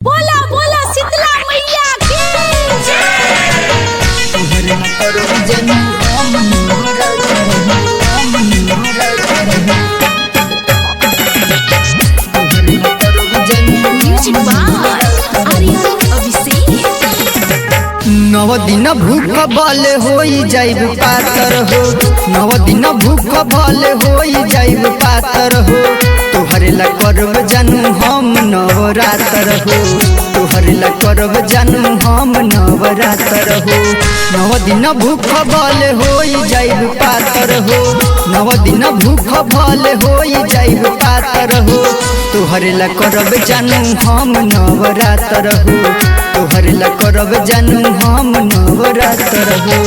बोला बोला शीतला मैया की म्यूजिक बाय आर्यन अभिषेक। नव दिन भूख बल होई जाइब पातर हो, नव दिन भूख बल होई जाइब पातर हो। तोहरे ला करब जानू हम नवरात्र हो, तोहरे ला करब जानू हम नवरात्र हो। नव दिन भूख बल होई जाइब पातर हो, नव दिन भूख बल होई जाइब पातर हो। तोहरे ला करब जानू हम नवरात्र हो, तोहरे ला करब जानू हम नवरात्र हो।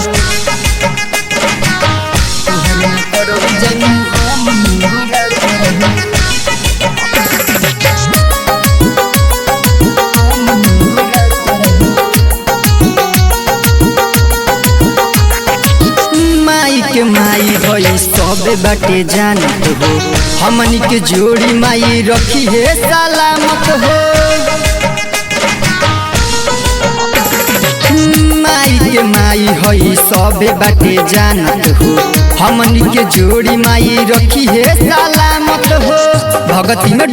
तोहरे ला करब जानू हम नवरात्र हो। माई के माई भई सब बाटे जानत हो, हमनी के जोड़ी माई रखी है सलामत हो। माई के माई हई सब बाटे जानत हो, हमनी के जोड़ी माई रखी है सलामत हो। भगती में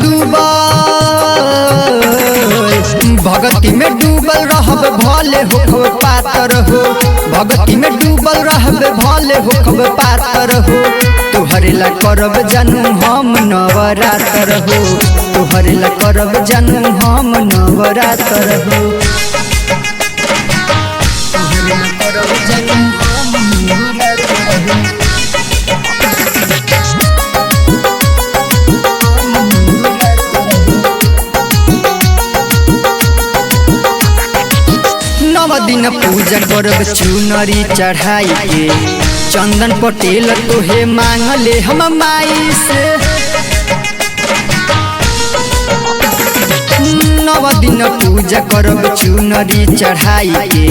भगती में डूबल रहब भले होखब पातर हो, भगती में डूबल रहब भले होखब पातर हो। तोहरे ला करब जानू हम नवरात्र हो, तोहरे ला करब जानू हम नवरात्र हो। तोहरे ला करब जानू हम नवरात्र हो। नव दिन पूजा करब चुनरी चढ़ाई के, चंदन पटेल तोहे मांगले हम माई से। नव दिन पूजा करब चुनरी चढ़ाई के,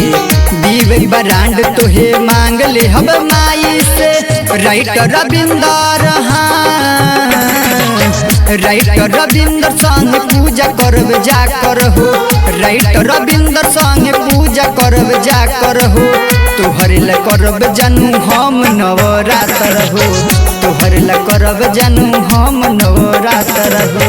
दीवे बरांड तोहे मांगले हम माई से। राइटर रविंदर राइटर रविंदर संग पूजा करब जाकर हो, राइटर रविंदर संग पूजा करब जाकर हो। तोहरे ला करब जानू हम नवरात्र हो, तोहरे ला करब जानू हम नवरात्र हो।